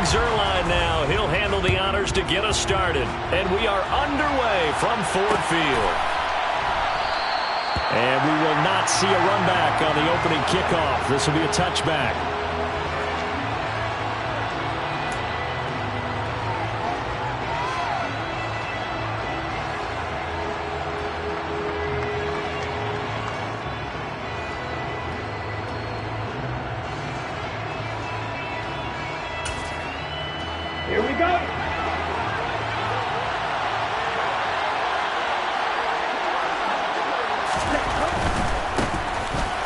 Zerline now. He'll handle the honors to get us started. And we are underway from Ford Field. And we will not see a run back on the opening kickoff. This will be a touchback. Here we go.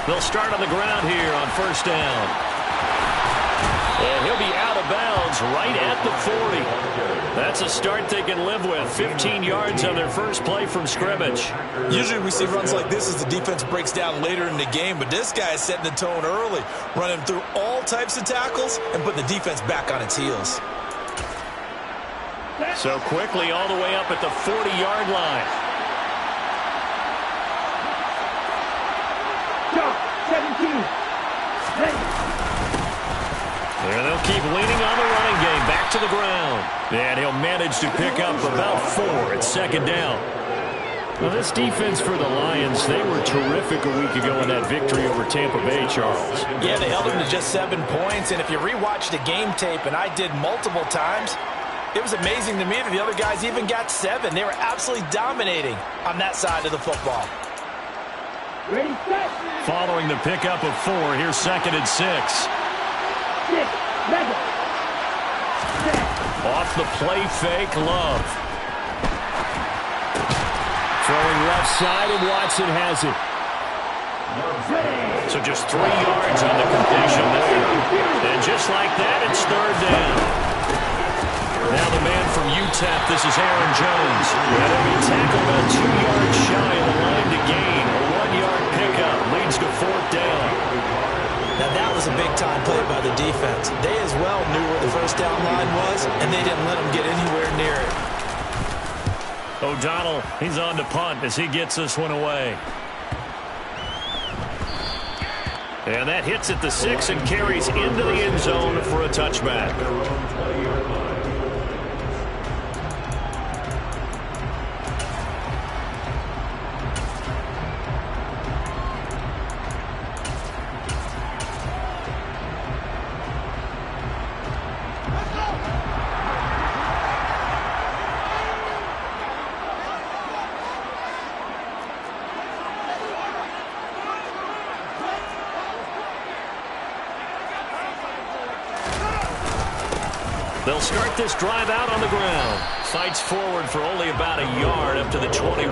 They'll start on the ground here on first down. And he'll be out of bounds right at the 40. That's a start they can live with. 15 yards on their first play from scrimmage. Usually we see runs like this as the defense breaks down later in the game, but this guy is setting the tone early, running through all types of tackles and putting the defense back on its heels. So quickly all the way up at the 40-yard line. 17. There they'll keep leaning on the running game. Back to the ground. And he'll manage to pick up about 4 at second down. Well, this defense for the Lions, they were terrific a week ago in that victory over Tampa Bay, Charles. Yeah, they held them to just 7 points, and if you rewatch the game tape, and I did multiple times, it was amazing to me that the other guys even got 7. They were absolutely dominating on that side of the football. Ready, set. Following the pickup of 4, here's 2nd and 6. 6, 11. Off the play fake, Love. Throwing left side, and Watson has it. So just 3 yards on the completion there. And just like that, it's 3rd down. Now the man from UTEP, this is Aaron Jones. And he'll be tackled about 2 yards shy of the line to gain. A 1-yard pickup leads to 4th down. Now that was a big-time play by the defense. They as well knew where the first down line was, and they didn't let them get anywhere near it. O'Donnell, he's on to punt as he gets this one away. And that hits at the 6 and carries into the end zone for a touchback. They'll start this drive out on the ground. Fights forward for only about a yard up to the 21.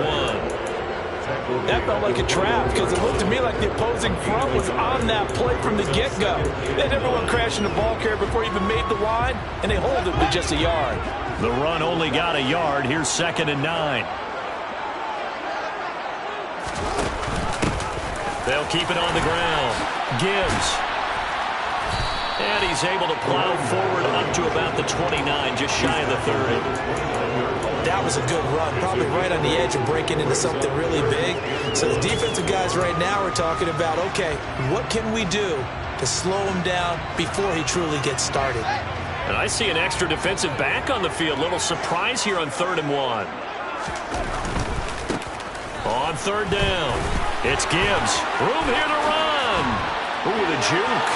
That felt like a trap because it looked to me like the opposing front was on that play from the get-go. They had everyone crashing the ball carrier before he even made the line, and they hold it with just a yard. The run only got a yard. Here's 2nd and 9. They'll keep it on the ground. Gibbs. And he's able to plow forward up to about the 29, just shy of the 30. That was a good run, probably right on the edge of breaking into something really big. So the defensive guys right now are talking about, okay, what can we do to slow him down before he truly gets started? And I see an extra defensive back on the field. Little surprise here on 3rd and 1. On 3rd down, it's Gibbs. Room here to run. Ooh, the juke.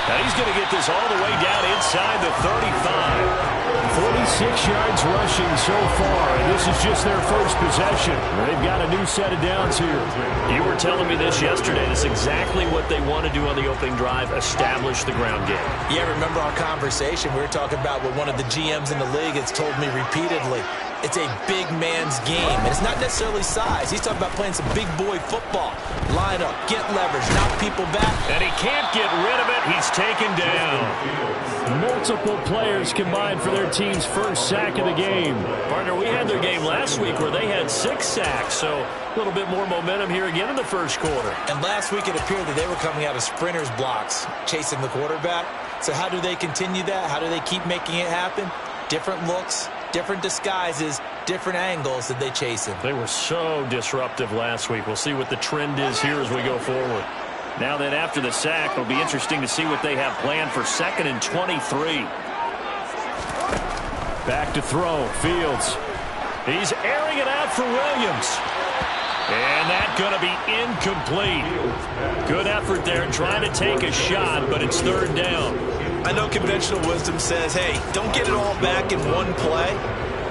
Now he's going to get this all the way down inside the 35. 46 yards rushing so far, and this is just their first possession. They've got a new set of downs here. You were telling me this yesterday. This is exactly what they want to do on the opening drive, establish the ground game. Yeah, remember our conversation? We were talking about what one of the GMs in the league has told me repeatedly. It's a big man's game, and it's not necessarily size. He's talking about playing some big boy football. Line up, get leverage, knock people back. And he can't get rid of it. He's taken down. Multiple players combined for their team's first sack of the game. Partner, we had their game last week where they had 6 sacks, so a little bit more momentum here again in the first quarter. And last week it appeared that they were coming out of sprinters blocks, chasing the quarterback. So how do they continue that? How do they keep making it happen? Different looks, different disguises, different angles that they chase him. They were so disruptive last week. We'll see what the trend is here as we go forward. Now then, after the sack, it'll be interesting to see what they have planned for 2nd and 23. Back to throw. Fields. He's airing it out for Williams. And that's going to be incomplete. Good effort there trying to take a shot, but it's third down. I know conventional wisdom says, hey, don't get it all back in one play.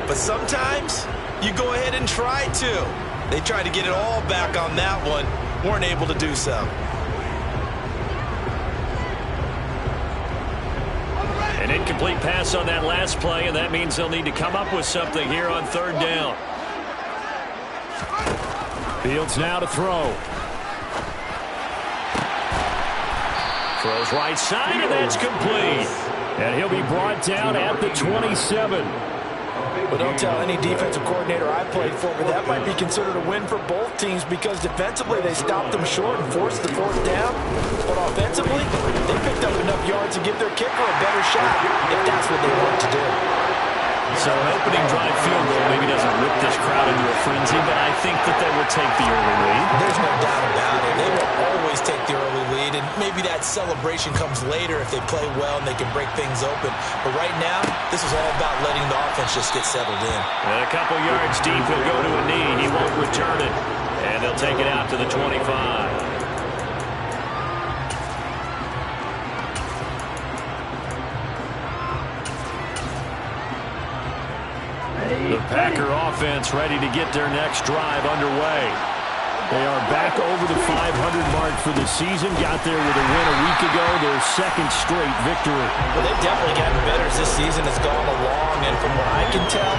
But sometimes you go ahead and try to. They tried to get it all back on that one. Weren't able to do so. An incomplete pass on that last play, and that means they'll need to come up with something here on third down. Fields now to throw. Throws right side, and that's complete. And he'll be brought down at the 27. But don't tell any defensive coordinator I played for, but that might be considered a win for both teams because defensively they stopped them short and forced the fourth down. But offensively, they picked up enough yards to give their kicker a better shot if that's what they want to do. So an opening drive field goal maybe doesn't whip this crowd into a frenzy, but I think that they will take the early lead. There's no doubt about it. They will always take the early lead, and maybe that celebration comes later if they play well and they can break things open. But right now, this is all about letting the offense just get settled in. And a couple yards deep, he'll go to a knee. He won't return it, and they'll take it out to the 25. The Packer offense ready to get their next drive underway. They are back over the 500 mark for the season. Got there with a win a week ago, their second straight victory. Well, they've definitely gotten better as this season has gone along, and from what I can tell,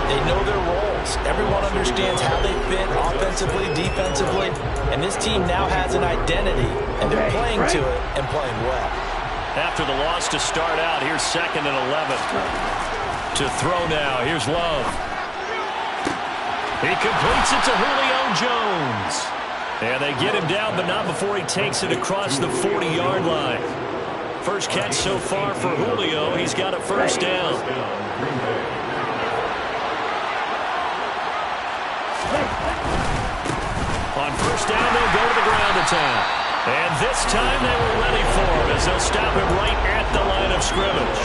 they know their roles. Everyone understands how they fit offensively, defensively, and this team now has an identity, and they're playing to it and playing well. After the loss to start out, here's 2nd and 11. To throw now, here's Love. He completes it to Julio Jones. And they get him down, but not before he takes it across the 40-yard line. First catch so far for Julio. He's got a first down. On first down, they'll go to the ground attack. And this time they were ready for him as they'll stop him right at the line of scrimmage.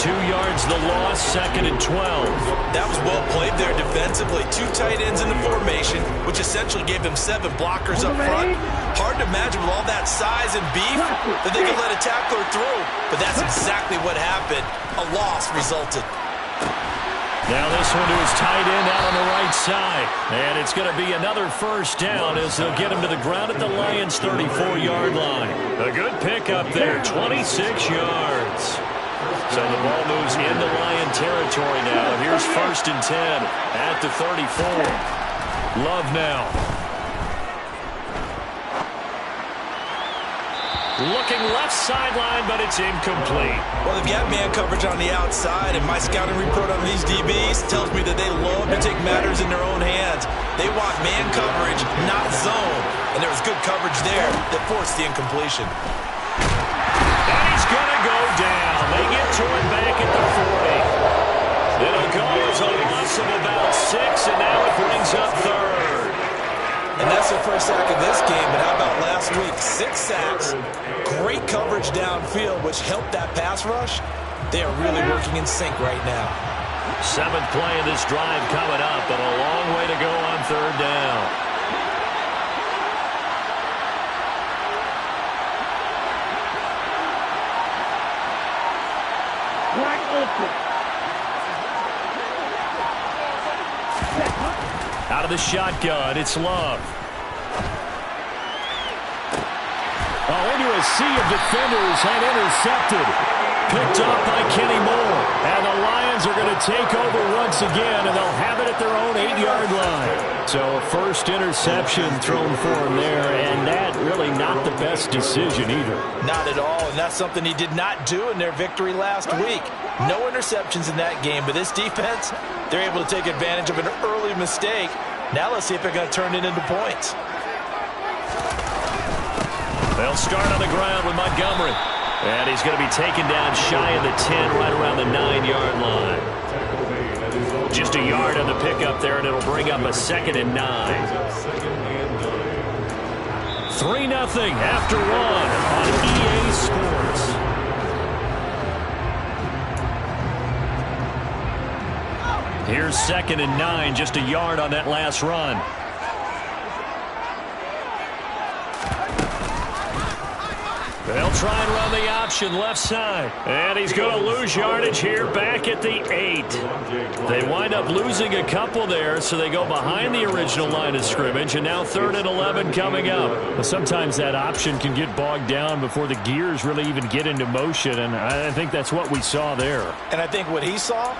2 yards the loss, 2nd and 12. That was well played there defensively. 2 tight ends in the formation, which essentially gave them 7 blockers up front. Hard to imagine with all that size and beef that they could let a tackler through. But that's exactly what happened. A loss resulted. Now this one to his tight end out on the right side. And it's going to be another first down as they'll get him to the ground at the Lions' 34-yard line. A good pickup there, 26 yards. So the ball moves into Lion territory now. Here's 1st and 10 at the 34. Love now. Looking left sideline, but it's incomplete. Well, they've got man coverage on the outside, and my scouting report on these DBs tells me that they love to take matters in their own hands. They want man coverage, not zone. And there was good coverage there that forced the incompletion. And he's going to go down. They get to it back at the 40. It'll go as a loss of about 6, and now it brings up 3rd. And that's the first sack of this game, but how about last week? 6 sacks, great coverage downfield, which helped that pass rush. They are really working in sync right now. 7th play of this drive coming up, but a long way to go on 3rd down. Out of the shotgun, it's Love. Into a sea of defenders and intercepted. Picked off by Kenny Moore. And the Lions are going to take over once again, and they'll have it at their own 8-yard line. So a first interception thrown for him there, and that really not the best decision either. Not at all, and that's something he did not do in their victory last week. No interceptions in that game, but this defense, they're able to take advantage of an early mistake. Now let's see if they're going to turn it into points. They'll start on the ground with Montgomery. And he's going to be taken down shy of the 10, right around the 9-yard line. Just a yard on the pickup there, and it'll bring up a 2nd and 9. 3-0 after 1 on EA Sports. Here's 2nd and 9, just a yard on that last run. They'll try and run the option left side. And he's going to lose yardage here back at the 8. They wind up losing a couple there, so they go behind the original line of scrimmage, and now 3rd and 11 coming up. But sometimes that option can get bogged down before the gears really even get into motion, and I think that's what we saw there. And I think what he saw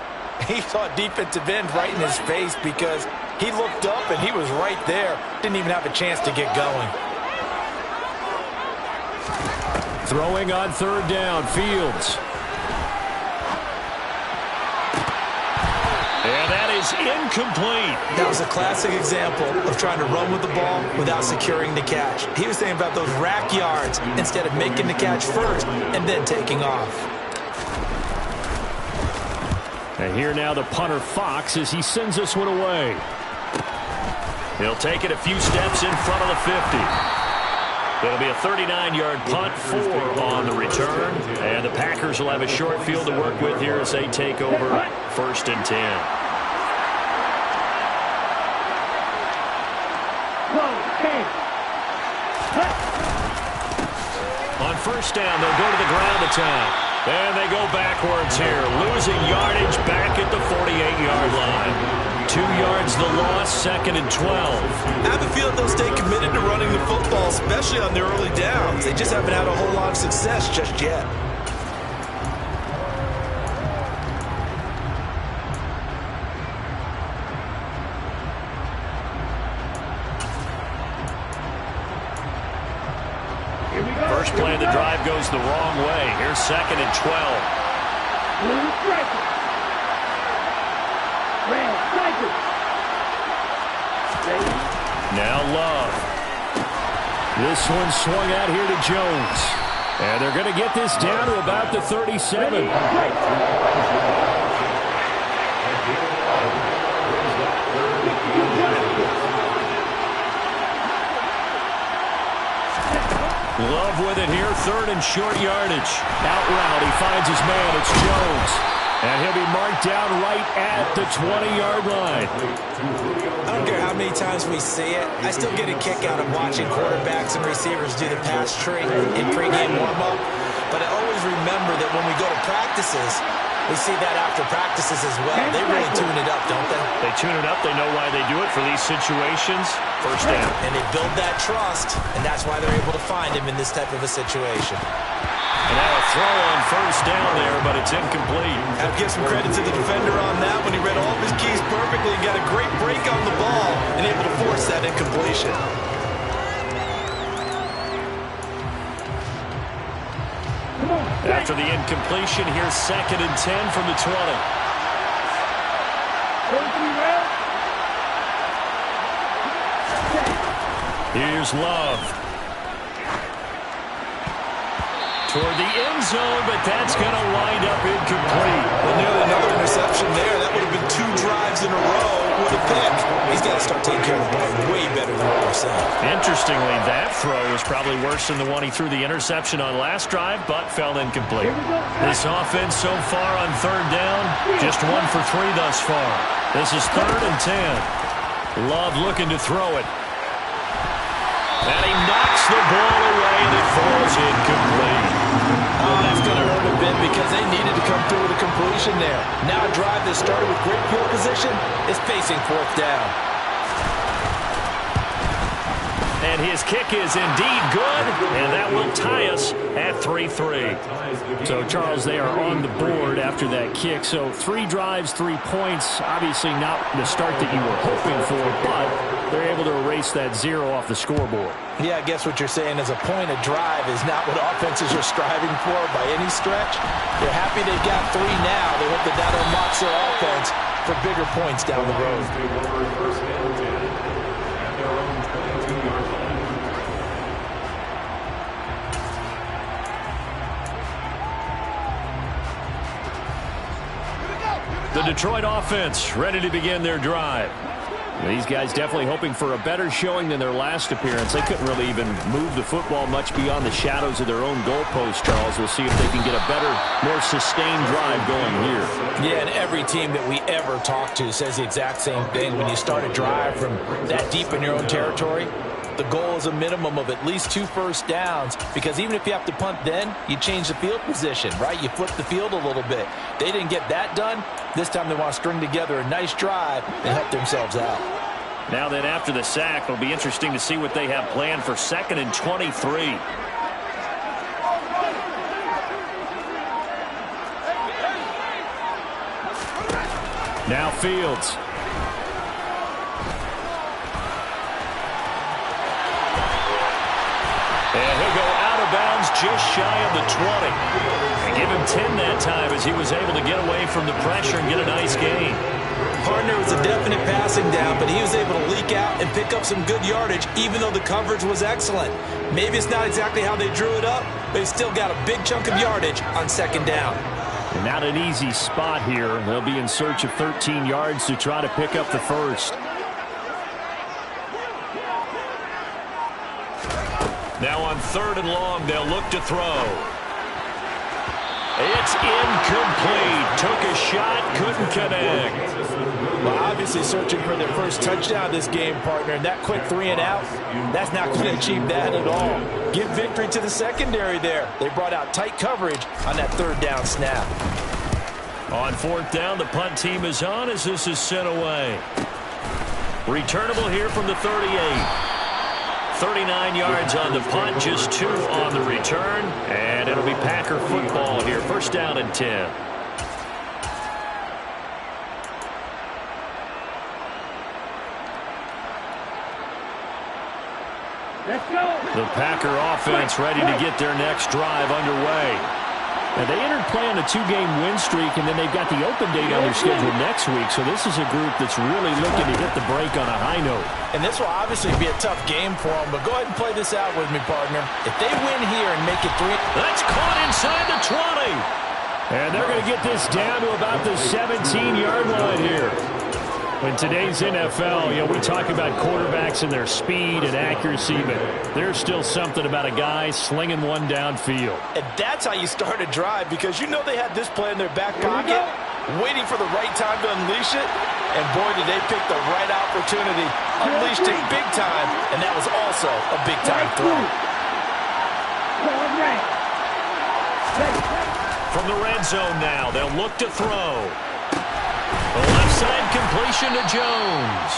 defensive end right in his face, because he looked up and he was right there. Didn't even have a chance to get going. Throwing on 3rd down, Fields. And that is incomplete. That was a classic example of trying to run with the ball without securing the catch. He was thinking about those rack yards instead of making the catch first and then taking off. And here now the punter Fox as he sends this one away. He'll take it a few steps in front of the 50. It'll be a 39-yard punt, 4 on the return. And the Packers will have a short field to work with here as they take over 1st and 10. On 1st down, they'll go to the ground attack. And they go backwards here, losing yardage back at the 48-yard line. 2 yards the loss, 2nd and 12. I have a feeling they'll stay committed to running the football, especially on their early downs. They just haven't had a whole lot of success just yet. First play of the drive goes the wrong way. Here's 2nd and 12. Now Love. This one swung out here to Jones. And they're going to get this down to about the 37. Love with it here, 3rd and short yardage. Out route, he finds his man, it's Jones. And he'll be marked down right at the 20-yard line. I don't care how many times we see it. I still get a kick out of watching quarterbacks and receivers do the pass tree in pregame warm-up. But I always remember that when we go to practices, we see that after practices as well. They really tune it up, don't they? They tune it up. They know why they do it for these situations. 1st down. And they build that trust, and that's why they're able to find him in this type of a situation. And now a throw on 1st down there, but it's incomplete. I have to give some credit to the defender on that when he read all of his keys perfectly and got a great break on the ball and able to force that incompletion. After the incompletion, here's 2nd and 10 from the 20. Here's Love. Toward the end zone, but that's going to wind up incomplete. Well, nearly another interception there. That would have been 2 drives in a row with a pick. He's got to start taking care of the ball way better than what we're saying. Interestingly, that throw was probably worse than the one he threw the interception on last drive, but fell incomplete. This offense so far on 3rd down, just 1 for 3 thus far. This is 3rd and 10. Love looking to throw it. And he knocks the ball away, and it falls incomplete. Oh, that's going to hurt a bit because they needed to come through with a completion there. Now a drive that started with great field position is facing 4th down. And his kick is indeed good, and that will tie us at 3-3. So, Charles, they are on the board after that kick. So 3 drives, 3 points. Obviously not the start that you were hoping for, but they're able to erase that 0 off the scoreboard. Yeah, I guess what you're saying is a point a drive is not what offenses are striving for by any stretch. They're happy they got 3 now. They hope that that unlocks their offense for bigger points down the road. The Detroit offense ready to begin their drive. These guys definitely hoping for a better showing than their last appearance. They couldn't really even move the football much beyond the shadows of their own goalpost, Charles. We'll see if they can get a better, more sustained drive going here. Yeah, and every team that we ever talk to says the exact same thing. When you start a drive from that deep in your own territory, the goal is a minimum of at least 2 first downs, because even if you have to punt then, you change the field position, right? You flip the field a little bit. They didn't get that done. This time they want to string together a nice drive and help themselves out. Now then, after the sack, it'll be interesting to see what they have planned for 2nd and 23. Now Fields. And he'll go out of bounds just shy of the 20. And give him 10 that time as he was able to get away from the pressure and get a nice gain. Partner was a definite passing down, but he was able to leak out and pick up some good yardage, even though the coverage was excellent. Maybe it's not exactly how they drew it up, but he still got a big chunk of yardage on 2nd down. And not an easy spot here. They'll be in search of 13 yards to try to pick up the first. Now on 3rd and long, they'll look to throw. It's incomplete. Took a shot, couldn't connect. Well, obviously searching for their first touchdown this game, partner, and that quick 3 and out, that's not going to achieve that at all. Give victory to the secondary there. They brought out tight coverage on that 3rd down snap. On 4th down, the punt team is on as this is sent away. Returnable here from the 38. 39 yards on the punt, just 2 on the return, and it'll be Packer football here. 1st down and 10. Let's go. The Packer offense ready to get their next drive underway. Now, they entered play on a 2-game win streak, and then they've got the open date on their schedule next week, so this is a group that's really looking to hit the break on a high note. And this will obviously be a tough game for them, but go ahead and play this out with me, partner. If they win here and make it 3... That's caught inside the 20. And they're going to get this down to about the 17-yard line here. In today's NFL, we talk about quarterbacks and their speed and accuracy, but there's still something about a guy slinging one downfield. And that's how you start a drive, because you know they had this play in their back pocket, waiting for the right time to unleash it. And boy, did they pick the right opportunity. Unleashed it big time, and that was also a big-time throw. From the red zone now, they'll look to throw. The left side completion to Jones.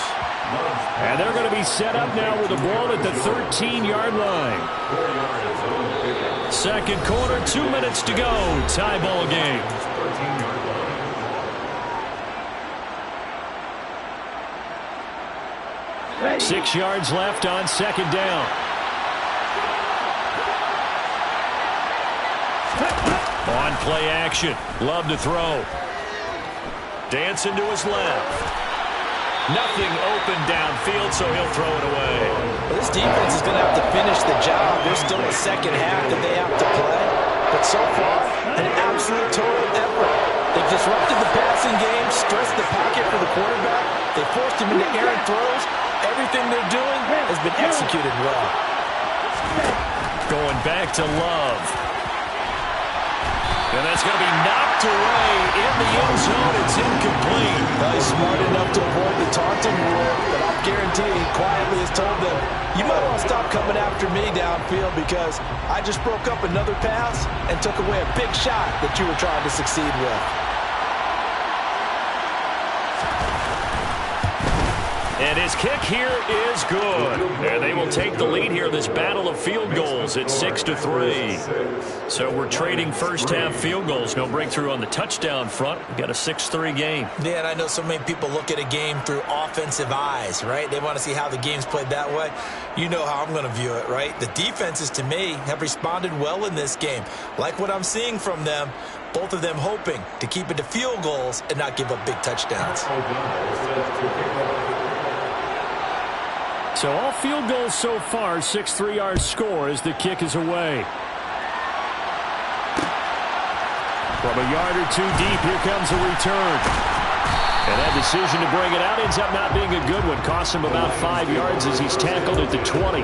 And they're going to be set up now with the ball at the 13-yard line. 2nd quarter, 2 minutes to go. Tie ball game. Ready. 6 yards left on 2nd down. On play action. Love to throw. Dancing to his left. Nothing open downfield, so he'll throw it away. Well, this defense is going to have to finish the job. There's still a 2nd half that they have to play. But so far, an absolute total effort. They've disrupted the passing game, stressed the pocket for the quarterback. They forced him into errant throws. Everything they're doing has been executed well. Going back to Love. And that's going to be knocked away in the end zone. It's incomplete. Well, he's smart enough to avoid the taunting rule, but I'll guarantee he quietly has told them, you might want to stop coming after me downfield, because I just broke up another pass and took away a big shot that you were trying to succeed with. And his kick here is good. And they will take the lead here in this battle of field goals at 6-3. So we're trading first half field goals. No breakthrough on the touchdown front. We've got a 6-3 game. Yeah, and I know so many people look at a game through offensive eyes, right? They want to see how the game's played that way. You know how I'm going to view it, right? The defenses, to me, have responded well in this game. Like what I'm seeing from them, both of them hoping to keep it to field goals and not give up big touchdowns. So all field goals so far, 6-3 our score as the kick is away. From a yard or two deep, here comes a return. And that decision to bring it out ends up not being a good one. Costs him about 5 yards as he's tackled at the 20.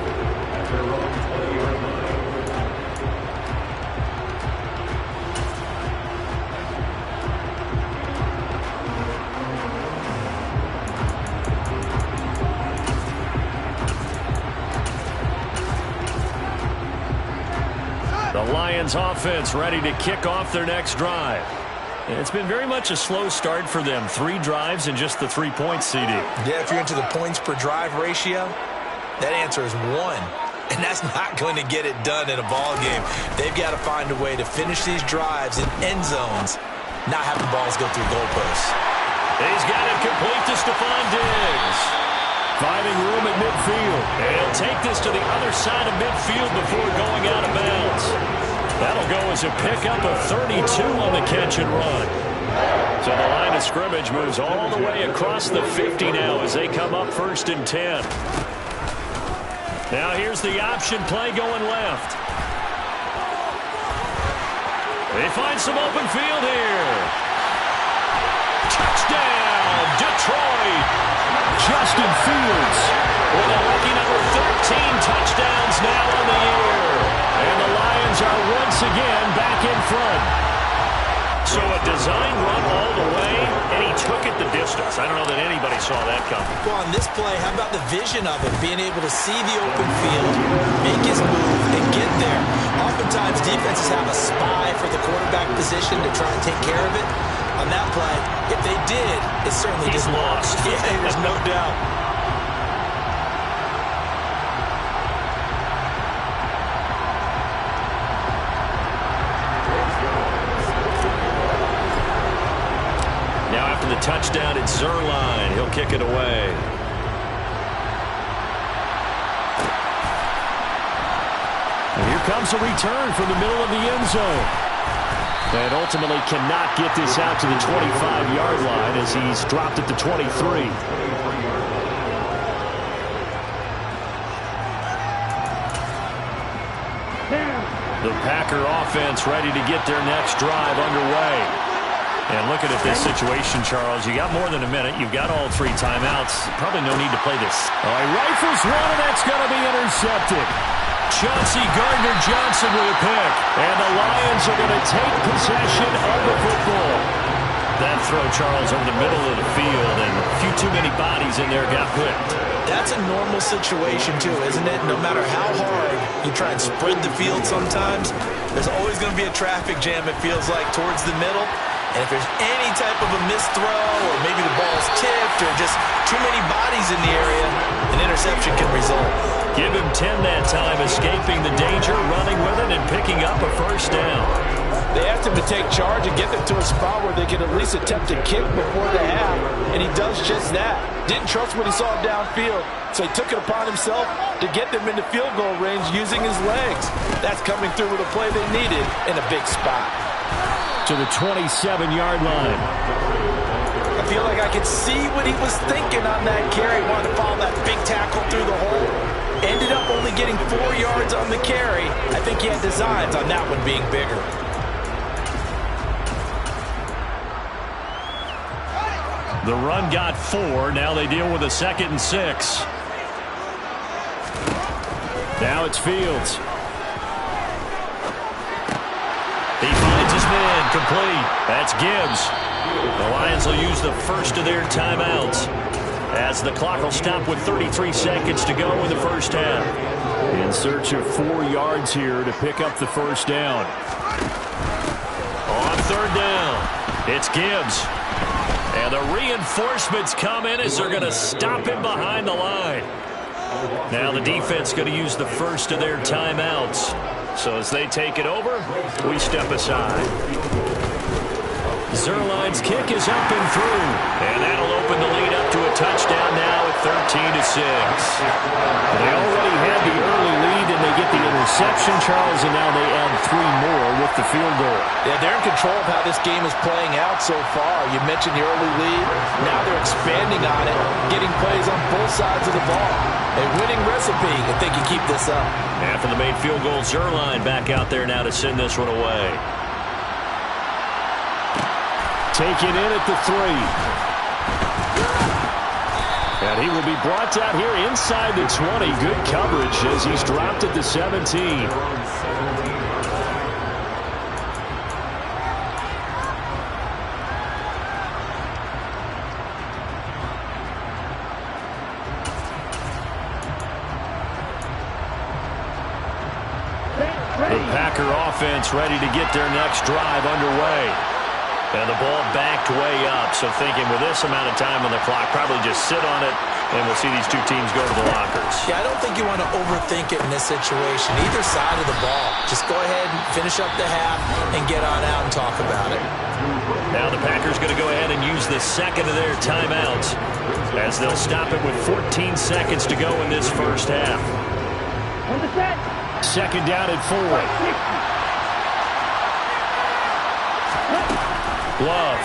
The Lions offense ready to kick off their next drive. And it's been very much a slow start for them. 3 drives and just the 3 points, CD. Yeah, if you're into the points per drive ratio, that answer is 1. And that's not going to get it done in a ball game. They've got to find a way to finish these drives in end zones, not having balls go through goalposts. He's got it complete to Stephon Diggs. Finding room at midfield. And he'll take this to the other side of midfield before going out of bounds. That'll go as a pickup of 32 on the catch and run. So the line of scrimmage moves all the way across the 50 now as they come up 1st and 10. Now here's the option play going left. They find some open field here. Touchdown, Detroit. Justin Fields with a lucky number 13 touchdowns now on the year. And the Lions are once again back in front. So a design run all the way, and he took it the distance. I don't know that anybody saw that coming. Well, on this play, how about the vision of it? Being able to see the open field, make his move, and get there. Oftentimes, defenses have a spy for the quarterback position to try and take care of it. On that play, if they did, it certainly He's didn't work. lost. Yeah, there's no doubt. Now after the touchdown, it's Zerline. He'll kick it away. And here comes a return from the middle of the end zone. And ultimately cannot get this out to the 25-yard line as he's dropped at the 23. The Packer offense ready to get their next drive underway. And looking at this situation, Charles, you got more than a minute. You've got all 3 timeouts. Probably no need to play this. All right, rifles one, and that's going to be intercepted. Chauncey Gardner-Johnson with a pick. And the Lions are going to take possession of the football. That throw, Charles, over the middle of the field, and a few too many bodies in there got picked. That's a normal situation, too, isn't it? No matter how hard you try and spread the field sometimes, there's always going to be a traffic jam, it feels like, towards the middle. And if there's any type of a missed throw, or maybe the ball's tipped, or just too many bodies in the area, an interception can result. Give him 10 that time, escaping the danger, running with it, and picking up a 1st down. They asked him to take charge and get them to a spot where they can at least attempt to kick before the half, and he does just that. Didn't trust what he saw downfield, so he took it upon himself to get them into field goal range using his legs. That's coming through with a play they needed in a big spot. To the 27-yard line. I feel like I could see what he was thinking on that carry. Wanted to follow that big tackle through the hole. Ended up only getting 4 yards on the carry. I think he had designs on that one being bigger. The run got 4. Now they deal with a 2nd and 6. Now it's Fields. He finds his man, complete. That's Gibbs. The Lions will use the first of their timeouts as the clock will stop with 33 seconds to go in the 1st half. In search of 4 yards here to pick up the 1st down. On 3rd down, it's Gibbs. And the reinforcements come in as they're going to stop him behind the line. Now the defense going to use the first of their timeouts. So as they take it over, we step aside. Zerline's kick is up and through. And that'll open the lead up to a touchdown now at 13-6. They already had the early lead, and they get the interception, Charles, and now they add 3 more with the field goal. Yeah, they're in control of how this game is playing out so far. You mentioned the early lead. Now they're expanding on it, getting plays on both sides of the ball. A winning recipe if they can keep this up. After the made field goal, Zerline back out there now to send this one away. Take it in at the 3. And he will be brought down here inside the 20. Good coverage as he's dropped at the 17. The Packer offense ready to get their next drive underway. And the ball backed way up. So thinking with this amount of time on the clock, probably just sit on it, and we'll see these two teams go to the lockers. Yeah, I don't think you want to overthink it in this situation. Either side of the ball. Just go ahead and finish up the half and get on out and talk about it. Now the Packers going to go ahead and use the second of their timeouts as they'll stop it with 14 seconds to go in this first half. On the set. Second down and 4. Love.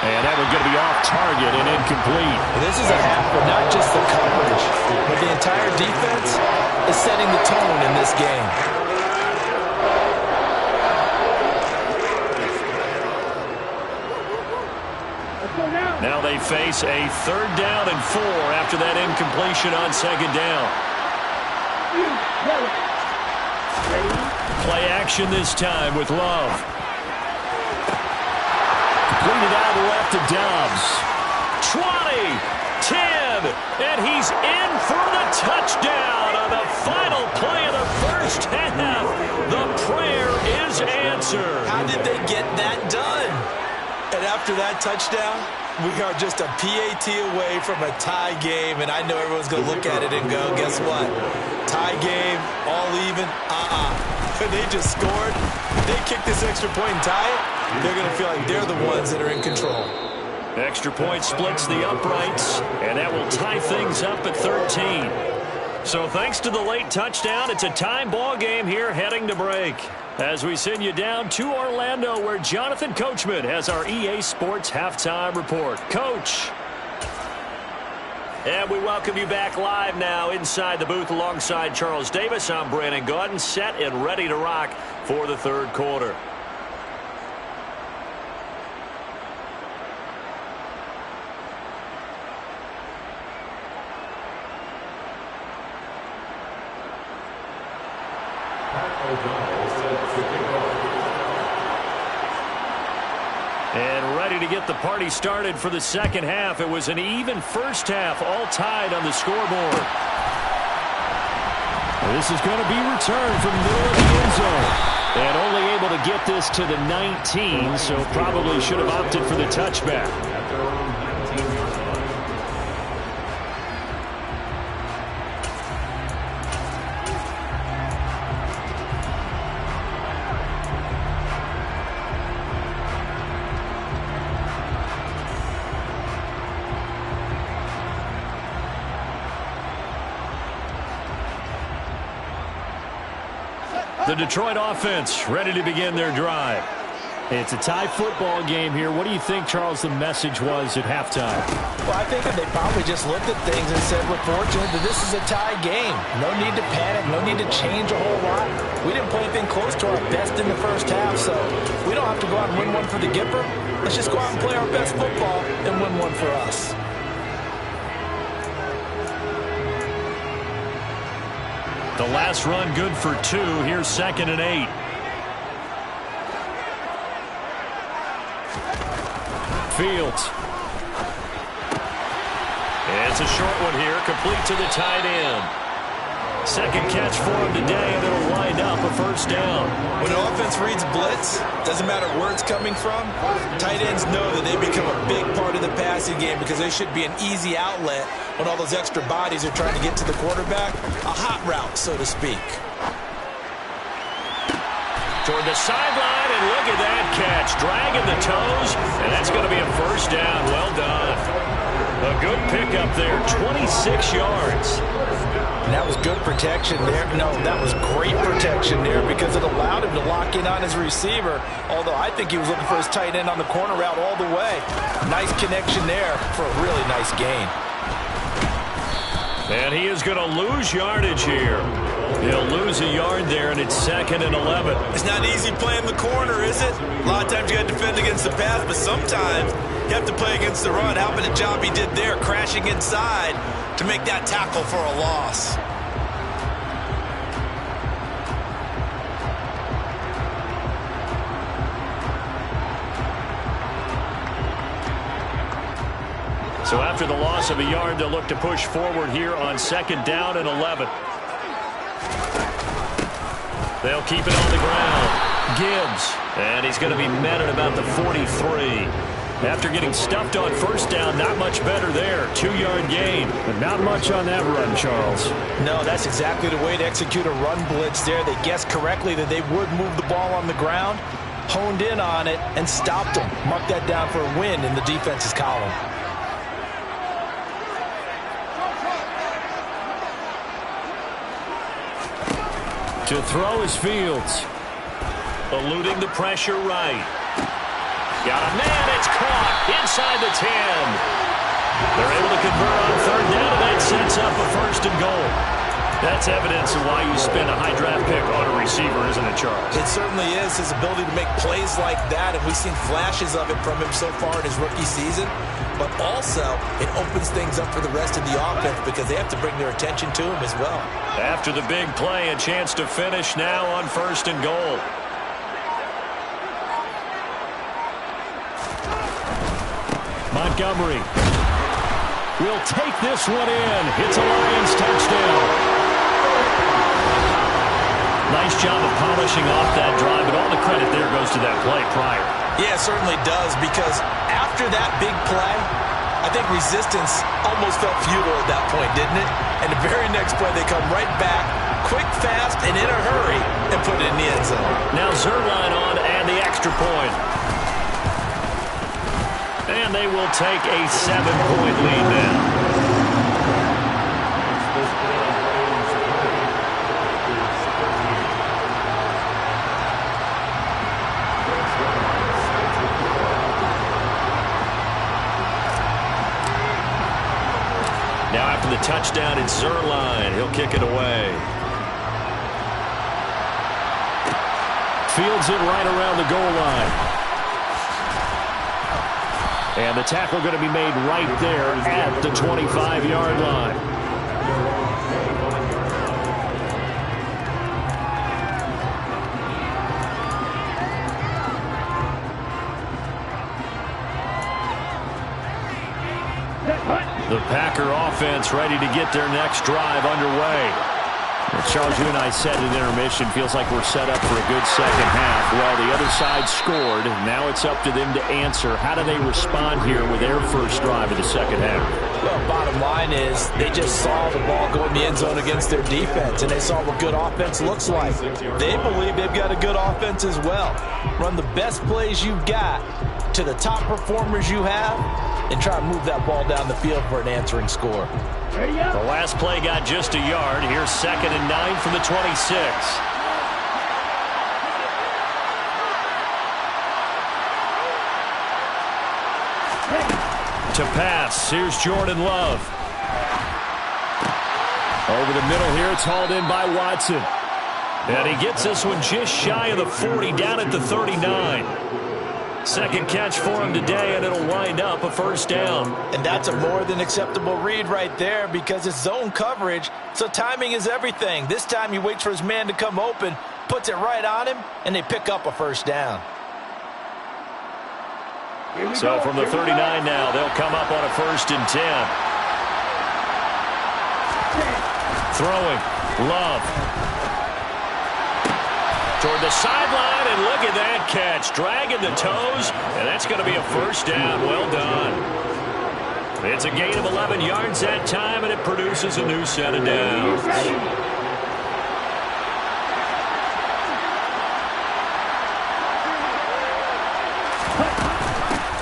And that one's going to be off target and incomplete. This is a half where not just the coverage, but the entire defense is setting the tone in this game. Now they face a third down and 4 after that incompletion on second down. Play action this time with Love. Completed out of the left to Dobbs. 20, 10, and he's in for the touchdown on the final play of the first half. The prayer is answered. How did they get that done? And after that touchdown, we are just a PAT away from a tie game, and I know everyone's going to look at it and go, guess what? Tie game, all even, They just scored. They kick this extra point and tie it, they're going to feel like they're the ones that are in control. Extra point splits the uprights, and that will tie things up at 13. So thanks to the late touchdown, it's a time ball game here heading to break. As we send you down to Orlando, where Jonathan Coachman has our EA Sports Halftime Report. Coach. And we welcome you back live now inside the booth alongside Charles Davis. I'm Brandon Gaudin, set and ready to rock for the third quarter. And ready to get the party started for the second half. It was an even first half, all tied on the scoreboard. This is going to be returned from the middle of the end zone. And only able to get this to the 19, so probably should have opted for the touchback. The Detroit offense ready to begin their drive. It's a tie football game here. What do you think, Charles, the message was at halftime? Well, I think that they probably just looked at things and said, we're fortunate that this is a tie game. No need to panic. No need to change a whole lot. We didn't play anything close to our best in the first half, so we don't have to go out and win one for the Gipper. Let's just go out and play our best football and win one for us. The last run good for 2. Here's 2nd and 8. Fields. It's a short one here, complete to the tight end. Second catch for him today, and it'll wind up a first down. When an offense reads blitz, doesn't matter where it's coming from, tight ends know that they become a big part of the passing game because they should be an easy outlet when all those extra bodies are trying to get to the quarterback. A hot route, so to speak. Toward the sideline, and look at that catch. Dragging the toes, and that's going to be a first down. Well done. A good pickup there, 26 yards. And that was good protection there. No, that was great protection there because it allowed him to lock in on his receiver, although I think he was looking for his tight end on the corner route all the way. Nice connection there for a really nice gain. And he is going to lose yardage here. He'll lose a yard there, and it's 2nd and 11. It's not easy playing the corner, is it? A lot of times you got to defend against the pass, but sometimes You have to play against the run. How about the job he did there, crashing inside to make that tackle for a loss. So after the loss of a yard, they'll look to push forward here on 2nd down and 11. They'll keep it on the ground. Gibbs, and he's going to be met at about the 43. After getting stuffed on 1st down, not much better there. 2-yard gain. But not much on that run, Charles. No, that's exactly the way to execute a run blitz there. They guessed correctly that they would move the ball on the ground, honed in on it, and stopped them. Mark that down for a win in the defense's column. To throw is Fields. Eluding the pressure right. Got a man, it's caught inside the 10. They're able to convert on 3rd down, and that sets up a 1st and goal. That's evidence of why you spend a high draft pick on a receiver, isn't it, Charles? It certainly is, his ability to make plays like that, and we've seen flashes of it from him so far in his rookie season. But also, it opens things up for the rest of the offense because they have to bring their attention to him as well. After the big play, a chance to finish now on 1st and goal. Montgomery will take this one in. It's a Lions touchdown. Nice job of polishing off that drive, but all the credit there goes to that play prior. Yeah, it certainly does, because after that big play, I think resistance almost felt futile at that point, didn't it? And the very next play, they come right back, quick, fast, and in a hurry, and put it in the end zone. Now Zerline on and the extra point. And they will take a 7-point lead now. Now after the touchdown, it's Zerline. He'll kick it away. Fields it right around the goal line. And the tackle going to be made right there at the 25-yard line. The Packer offense ready to get their next drive underway. Well, Charles, you and I said at intermission, feels like we're set up for a good second half. Well, the other side scored. Now it's up to them to answer. How do they respond here with their first drive of the second half? Well, bottom line is they just saw the ball go in the end zone against their defense, and they saw what good offense looks like. They believe they've got a good offense as well. Run the best plays you've got to the top performers you have, and try to move that ball down the field for an answering score. The last play got just a yard. Here's 2nd and 9 from the 26. To pass, here's Jordan Love. Over the middle here, it's hauled in by Watson. And he gets this one just shy of the 40, down at the 39. Second catch for him today, and it'll wind up a 1st down. And that's a more than acceptable read right there, because it's zone coverage, so timing is everything. This time he waits for his man to come open, puts it right on him, and they pick up a 1st down. So from the 39 now, they'll come up on a 1st and 10. Throwing, Love. Toward the sideline, and look at that catch. Dragging the toes, and that's going to be a 1st down. Well done. It's a gain of 11 yards that time, and it produces a new set of downs.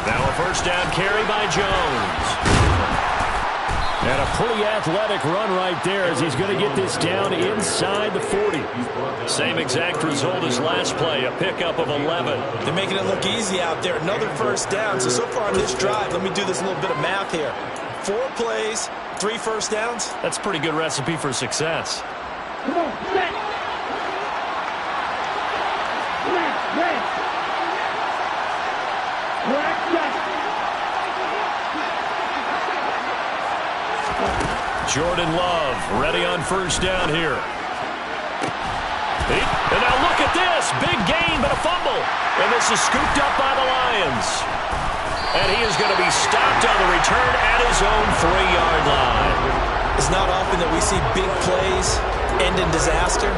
Now a 1st down carry by Jones. And a pretty athletic run right there as he's going to get this down inside the 40. Same exact result as last play, a pickup of 11. They're making it look easy out there. Another 1st down. So far on this drive, let me do this little bit of math here. 4 plays, 3 1st downs. That's a pretty good recipe for success. Come on, set. Left, red. Black, left. Jordan Love ready on first down here. And now look at this. Big gain, but a fumble. And this is scooped up by the Lions. And he is going to be stopped on the return at his own 3-yard line. It's not often that we see big plays end in disaster,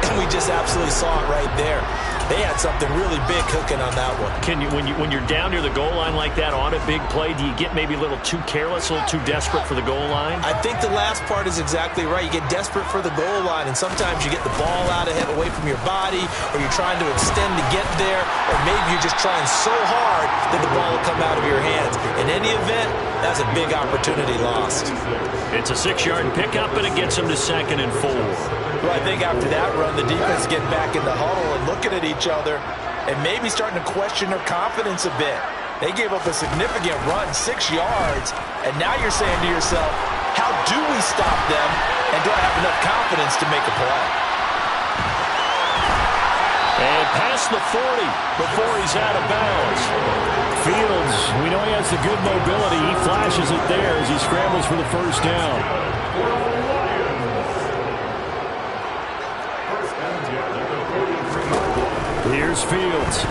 and we just absolutely saw it right there. They had something really big cooking on that one. Can you, when you're down near the goal line like that on a big play, do you get maybe a little too careless, a little too desperate for the goal line? I think the last part is exactly right. You get desperate for the goal line, and sometimes you get the ball out ahead away from your body, or you're trying to extend to get there, or maybe you're just trying so hard that the ball will come out of your hands. In any event, that's a big opportunity lost. It's a 6-yard pickup, and it gets them to 2nd and 4. Well, I think after that run, the defense getting back in the huddle and looking at each other and maybe starting to question their confidence a bit. They gave up a significant run, 6 yards, and now you're saying to yourself, how do we stop them, and do I have enough confidence to make a play? And past the 40 before he's out of bounds. Fields, we know he has the good mobility. He flashes it there as he scrambles for the first down. Here's Fields.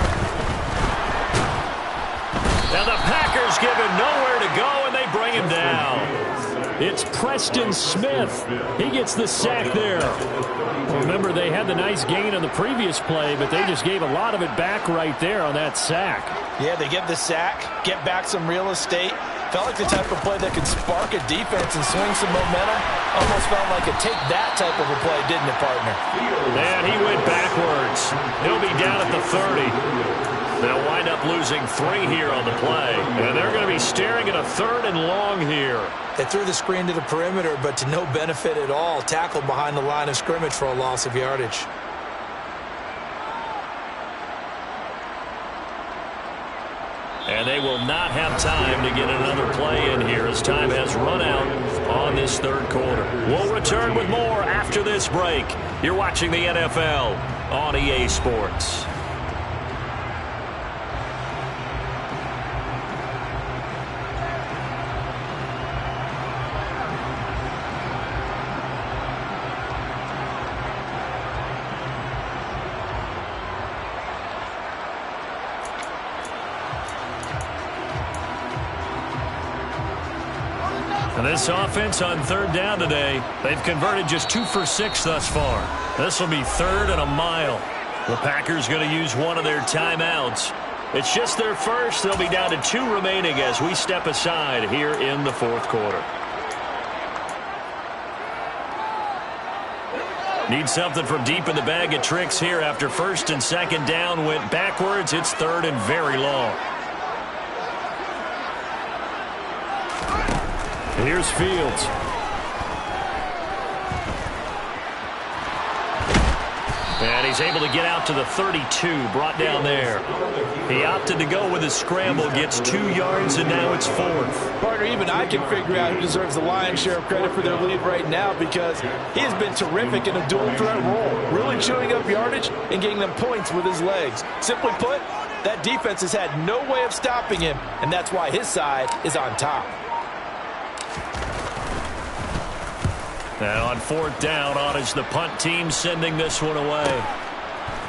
Now the Packers give him nowhere to go, and they bring him down. It's Preston Smith. He gets the sack there. Remember, they had the nice gain on the previous play, but they just gave a lot of it back right there on that sack. Yeah, they get the sack, get back some real estate. Felt like the type of play that could spark a defense and swing some momentum. Almost felt like a take-that type of a play, didn't it, partner? And he went backwards. He'll be down at the 30. They'll wind up losing 3 here on the play. And they're going to be staring at a 3rd and long here. They threw the screen to the perimeter, but to no benefit at all. Tackled behind the line of scrimmage for a loss of yardage. And they will not have time to get another play in here as time has run out on this 3rd quarter. We'll return with more after this break. You're watching the NFL on EA Sports. And this offense on 3rd down today, they've converted just 2 for 6 thus far. This will be 3rd and a mile. The Packers going to use one of their timeouts. It's just their first. They'll be down to 2 remaining as we step aside here in the 4th quarter. Need something from deep in the bag of tricks here after 1st and 2nd down went backwards. It's 3rd and very long. Here's Fields. And he's able to get out to the 32, brought down there. He opted to go with his scramble, gets 2 yards, and now it's 4th. Partner, even I can figure out who deserves the lion's share of credit for their lead right now because he has been terrific in a dual threat role, really chewing up yardage and getting them points with his legs. Simply put, that defense has had no way of stopping him, and that's why his side is on top. And on 4th down, on is the punt team sending this one away.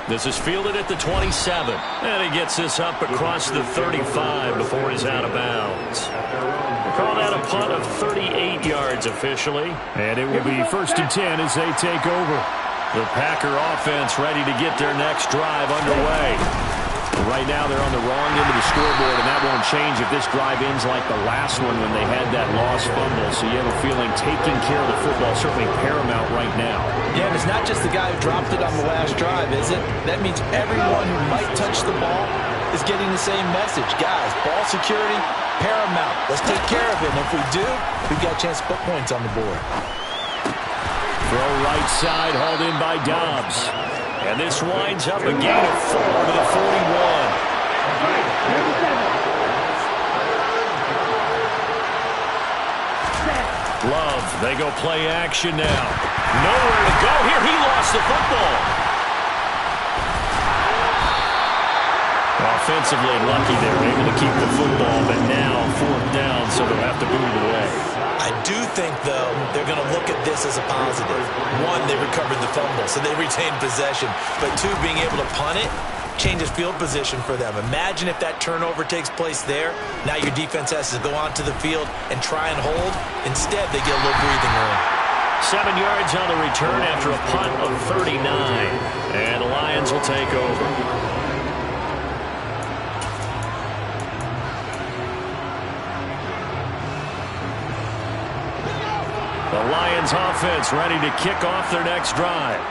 This is fielded at the 27. And he gets this up across the 35 before he's out of bounds. We'll call that a punt of 38 yards officially. And it will be 1st and 10 as they take over. The Packer offense ready to get their next drive underway. Right now they're on the wrong end of the scoreboard, and that won't change if this drive ends like the last one when they had that lost fumble. So you have a feeling taking care of the football is certainly paramount right now. Yeah, and it's not just the guy who dropped it on the last drive, is it? That means everyone who might touch the ball is getting the same message. Guys, ball security, paramount. Let's take care of it. And if we do, we've got a chance to put points on the board. Throw right side, hauled in by Dobbs. And this winds up a gain of 4 to the 41. Love, they go play action now. Nowhere to go here. He lost the football. Offensively lucky they were able to keep the football, but now 4th down, so they'll have to boot it away. I do think, though, they're going to look at this as a positive. One, they recovered the fumble, so they retained possession. But two, being able to punt it changes field position for them. Imagine if that turnover takes place there. Now your defense has to go onto the field and try and hold. Instead, they get a little breathing room. 7 yards on the return after a punt of 39. And the Lions will take over. The Lions offense ready to kick off their next drive.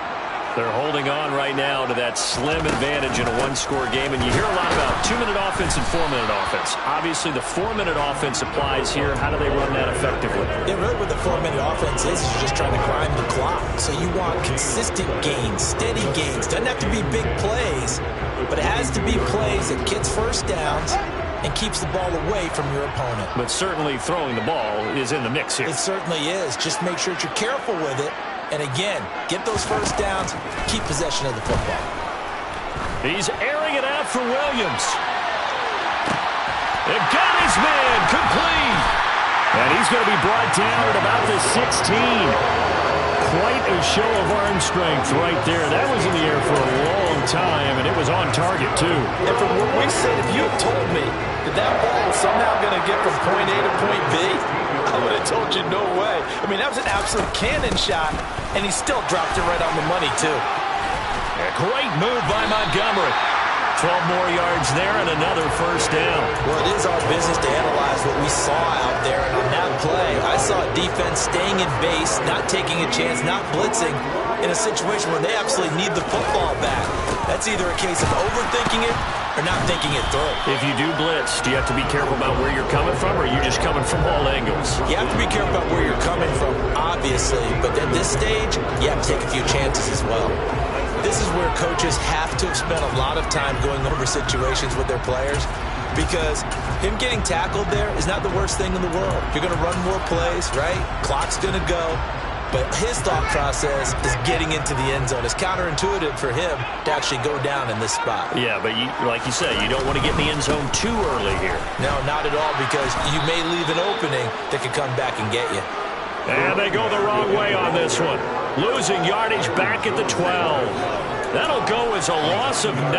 They're holding on right now to that slim advantage in a one-score game. And you hear a lot about 2-minute offense and 4-minute offense. Obviously, the 4-minute offense applies here. How do they run that effectively? Yeah, really what the 4-minute offense is you're just trying to grind the clock. So you want consistent gains, steady gains. Doesn't have to be big plays, but it has to be plays that gets first downs and keeps the ball away from your opponent. But certainly throwing the ball is in the mix here. It certainly is. Just make sure that you're careful with it. And again, get those first downs, keep possession of the football. He's airing it out for Williams. It got his man complete. And he's going to be brought down at about the 16. Quite a show of arm strength right there. That was in the air for a long time, and it was on target, too. And from what we said, if you had told me that that ball was somehow going to get from point A to point B, I would have told you no way. I mean, that was an absolute cannon shot, and he still dropped it right on the money, too. A great move by Montgomery. 12 more yards there and another first down. Well, it is our business to analyze what we saw out there. And on that play, I saw a defense staying in base, not taking a chance, not blitzing in a situation where they absolutely need the football back. That's either a case of overthinking it or not thinking it through. If you do blitz, do you have to be careful about where you're coming from, or are you just coming from all angles? You have to be careful about where you're coming from, obviously. But at this stage, you have to take a few chances as well. This is where coaches have to have spent a lot of time going over situations with their players, because him getting tackled there is not the worst thing in the world. You're going to run more plays, right? Clock's going to go. But his thought process is getting into the end zone. It's counterintuitive for him to actually go down in this spot. Yeah, but like you said, you don't want to get in the end zone too early here. No, not at all, because you may leave an opening that could come back and get you. And they go the wrong way on this one. Losing yardage back at the 12. That'll go as a loss of 9,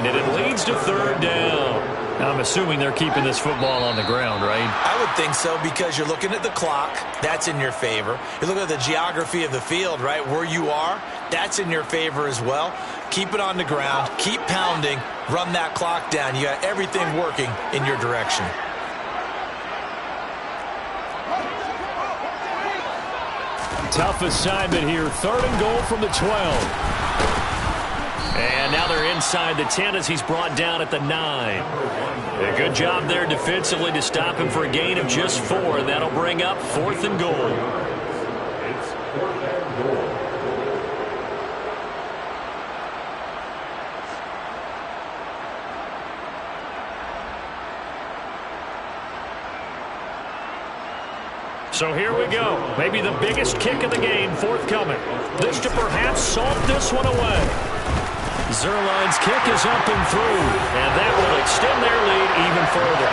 and it leads to third down. Now, I'm assuming they're keeping this football on the ground, right? I would think so, because you're looking at the clock. That's in your favor. You're looking at the geography of the field, right? Where you are, that's in your favor as well. Keep it on the ground. Keep pounding. Run that clock down. You got everything working in your direction. Tough assignment here. Third and goal from the 12. And now they're inside the 10 as he's brought down at the 9. A good job there defensively to stop him for a gain of just 4, and that'll bring up 4th and goal. So here we go. Maybe the biggest kick of the game forthcoming. This to perhaps salt this one away. Zuerlein's kick is up and through, and that will extend their lead even further.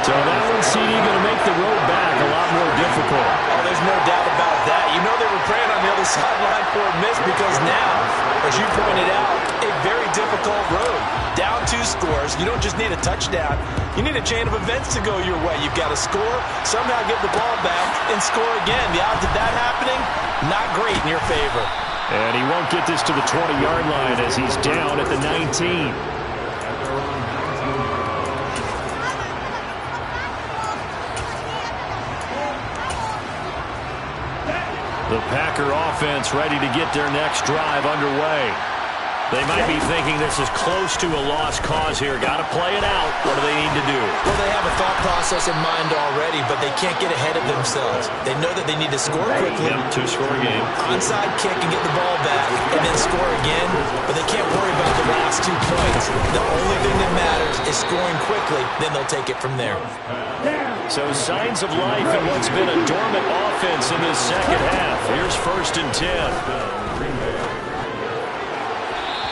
So that one, CD, going to make the road back a lot more difficult. Oh, there's no doubt about that. You know they were praying on the other sideline for a miss, because now, as you pointed out, a very difficult road. Down 2 scores. You don't just need a touchdown. You need a chain of events to go your way. You've got to score, somehow get the ball back, and score again. The odds of that happening, not great in your favor. And he won't get this to the 20-yard line as he's down at the 19. The Packer offense ready to get their next drive underway. They might be thinking this is close to a lost cause here. Got to play it out. What do they need to do? Well, they have a thought process in mind already, but they can't get ahead of themselves. They know that they need to score quickly. Yep, 2-score game. Onside kick and get the ball back, and then score again. But they can't worry about the last 2 points. The only thing that matters is scoring quickly. Then they'll take it from there. So signs of life in what's been a dormant offense in this second half. Here's 1st and 10.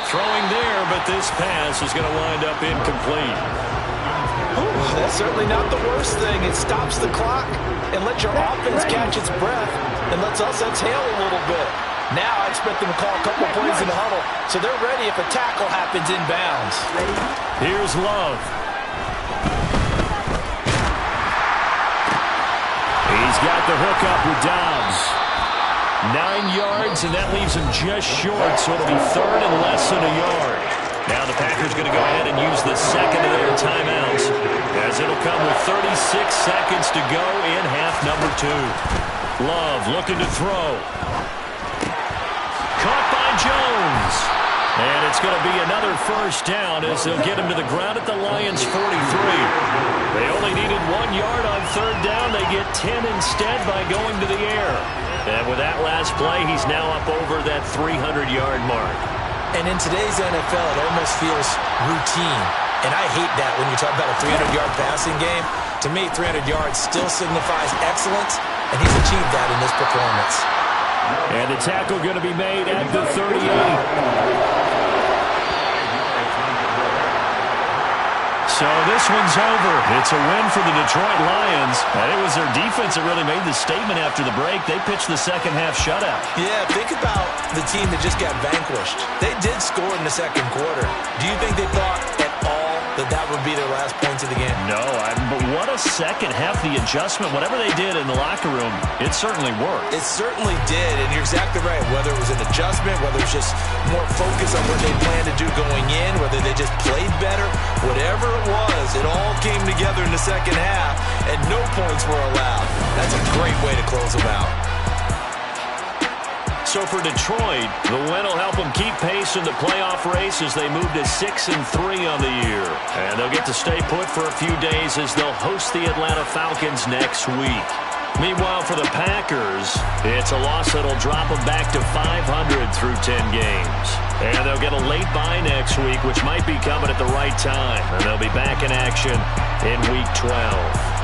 Throwing there, but this pass is going to wind up incomplete. That's certainly not the worst thing. It stops the clock and lets your offense catch its breath and lets us exhale a little bit. Now I expect them to call a couple plays in the huddle, so they're ready if a tackle happens inbounds. Here's Love. He's got the hook up with Dobbs. 9 yards, and that leaves him just short, so it'll be third and less than a yard. Now the Packers going to go ahead and use the second of their timeouts, as it'll come with 36 seconds to go in half number 2. Love looking to throw. Caught by Jones. And it's going to be another first down as they'll get him to the ground at the Lions' 43. They only needed 1 yard on third down. They get 10 instead by going to the air. And with that last play, he's now up over that 300-yard mark. And in today's NFL, it almost feels routine. And I hate that when you talk about a 300-yard passing game. To me, 300 yards still signifies excellence, and he's achieved that in this performance. And the tackle going to be made at the 38. So this one's over. It's a win for the Detroit Lions. And it was their defense that really made the statement after the break. They pitched the second half shutout. Yeah, think about the team that just got vanquished. They did score in the second quarter. Do you think they thought at all that would be their last points of the game? No, but what a second half. The adjustment, whatever they did in the locker room, it certainly worked. It certainly did, and you're exactly right. Whether it was an adjustment, whether it was just more focus on what they planned to do going in, whether they just played better, whatever it was, it all came together in the second half, and no points were allowed. That's a great way to close them out. So for Detroit, the win will help them keep pace in the playoff race as they move to 6-3 on the year. And they'll get to stay put for a few days as they'll host the Atlanta Falcons next week. Meanwhile, for the Packers, it's a loss that'll drop them back to 500 through 10 games. And they'll get a late bye next week, which might be coming at the right time. And they'll be back in action in Week 12.